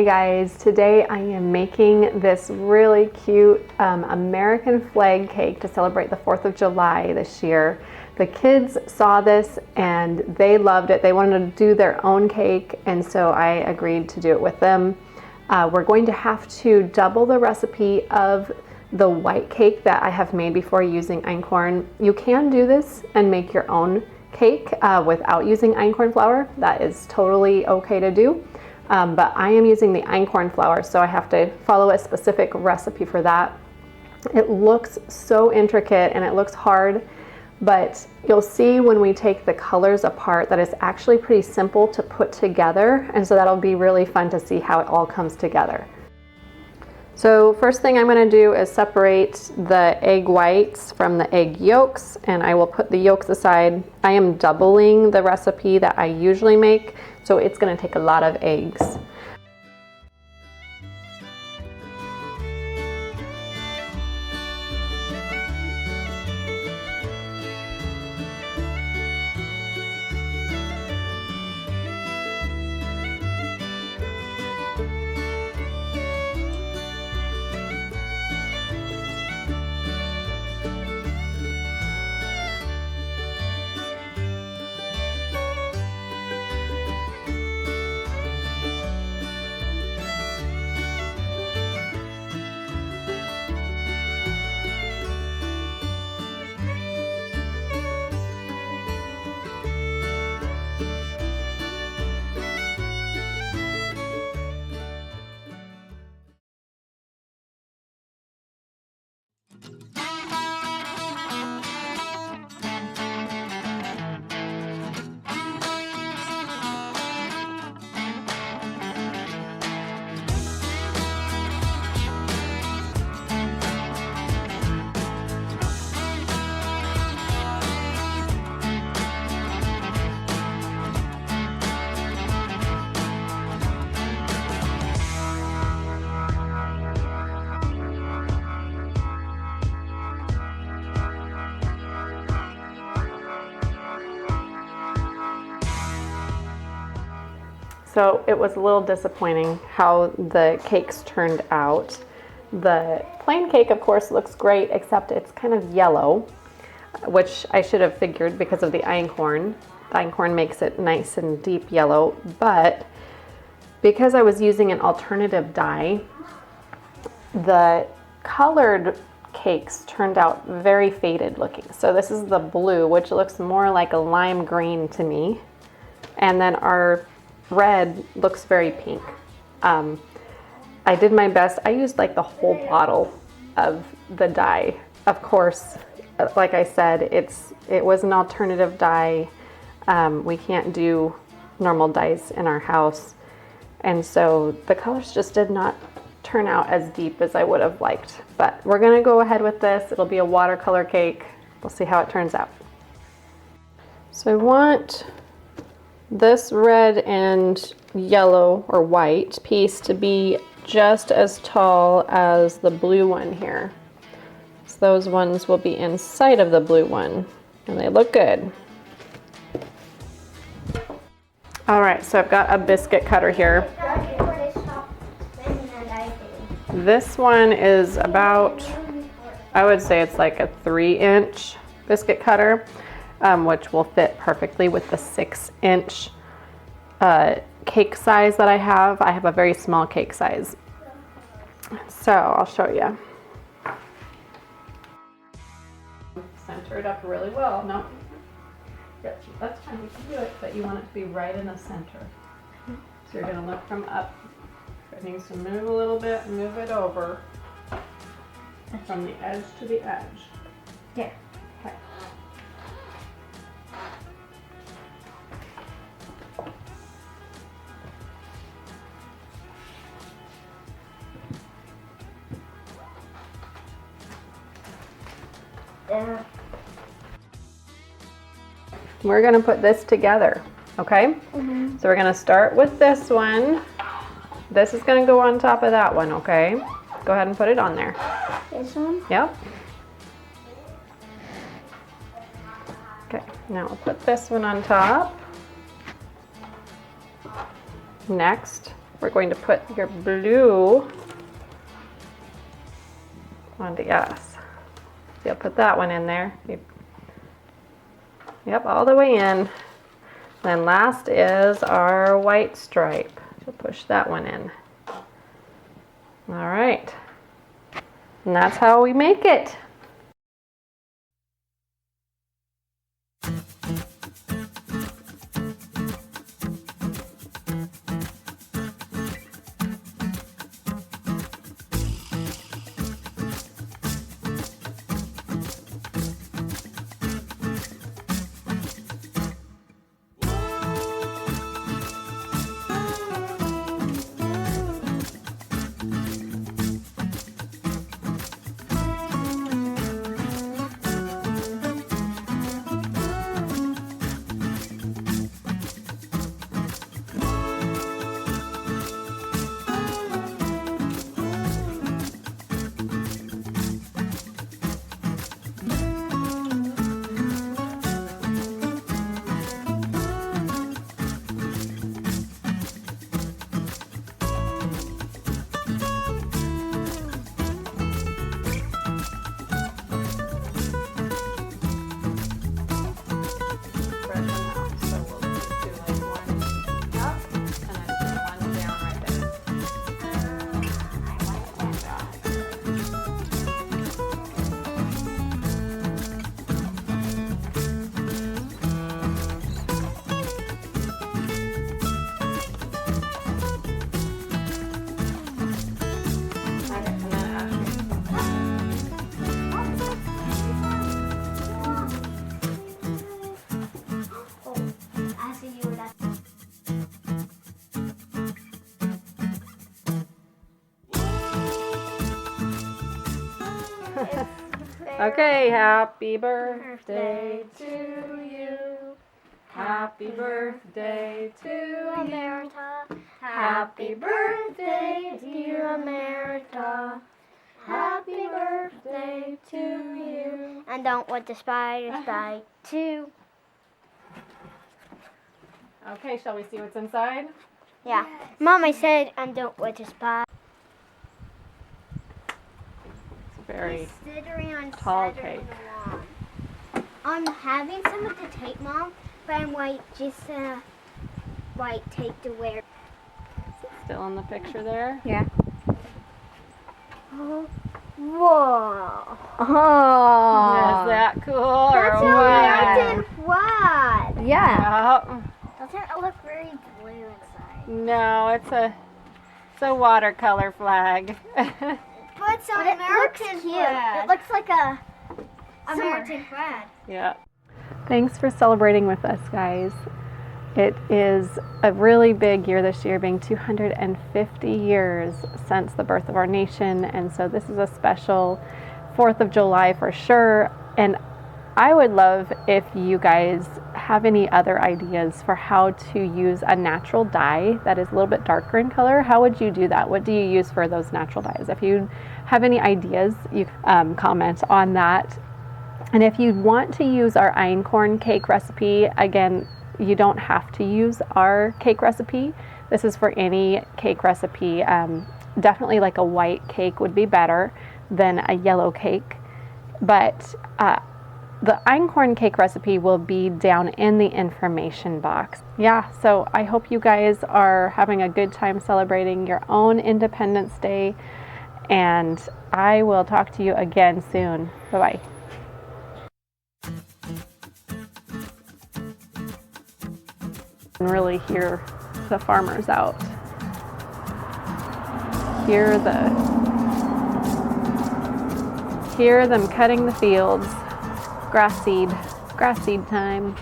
guys, today I am making this really cute American flag cake to celebrate the 4th of July this year. The kids saw this and they loved it. They wanted to do their own cake, and so I agreed to do it with them. We're going to have to double the recipe of the white cake that I have made before using einkorn. You can do this and make your own cake without using einkorn flour. That is totally okay to do. But I am using the einkorn flour, so I have to follow a specific recipe for that. It looks so intricate and it looks hard, but you'll see when we take the colors apart that it's actually pretty simple to put together, and so that'll be really fun to see how it all comes together. So first thing I'm going to do is separate the egg whites from the egg yolks, and I will put the yolks aside. I am doubling the recipe that I usually make, so it's going to take a lot of eggs. So it was a little disappointing how the cakes turned out. The plain cake, of course, looks great, except it's kind of yellow, which I should have figured because of the einkorn. The einkorn makes it nice and deep yellow, but because I was using an alternative dye, the colored cakes turned out very faded looking. So this is the blue, which looks more like a lime green to me, and then our red looks very pink. I did my best. I used like the whole bottle of the dye. Of course, like I said, it was an alternative dye. We can't do normal dyes in our house, and so the colors just did not turn out as deep as I would have liked. But we're gonna go ahead with this. It'll be a watercolor cake. We'll see how it turns out. So I want this red and yellow or white piece to be just as tall as the blue one here. So those ones will be inside of the blue one, and they look good. All right, so I've got a biscuit cutter here. This one is about, I would say it's like a 3-inch biscuit cutter, which will fit perfectly with the 6-inch cake size that I have. I have a very small cake size. So I'll show you. Center it up really well. No, yep, that's fine, you can do it, but you want it to be right in the center. So you're gonna look from up. If it needs to move a little bit, move it over from the edge to the edge. Yeah. Okay. Yeah. We're gonna put this together, okay? So we're gonna start with this one. This is gonna go on top of that one, okay? Go ahead and put it on there. This one? Yep. Okay, now we'll put this one on top. Next, we're going to put your blue onto yes. So you'll put that one in there. Yep, all the way in. Then last is our white stripe. So push that one in. All right. And that's how we make it. Okay, happy birthday to you. Happy birthday to America. Happy birthday, dear America. Happy birthday to you. And don't let the spiders bite too. Okay, shall we see what's inside? Yeah. Mommy said, and don't let the spiders. Very Considering tall Saturday cake. long. I'm having some of the tape, Mom, but I'm just take to wear. Still in the picture there? Yeah. Oh. Whoa. Is that cool That's or an what? American flag. Yeah. Doesn't it look very blue inside? No, it's a watercolor flag. But it's an American flag. It looks like a American flag. Yeah. Thanks for celebrating with us, guys. It is a really big year this year, being 250 years since the birth of our nation, and so this is a special 4th of July for sure. And I would love if you guys have any other ideas for how to use a natural dye that is a little bit darker in color. How would you do that? What do you use for those natural dyes? If you have any ideas, you comment on that. And if you want to use our einkorn cake recipe, again, you don't have to use our cake recipe. This is for any cake recipe. Definitely like a white cake would be better than a yellow cake. But the einkorn cake recipe will be down in the information box. Yeah, so I hope you guys are having a good time celebrating your own Independence Day, and I will talk to you again soon. Bye-bye. And really hear the farmers out. Hear them cutting the fields. Grass seed time.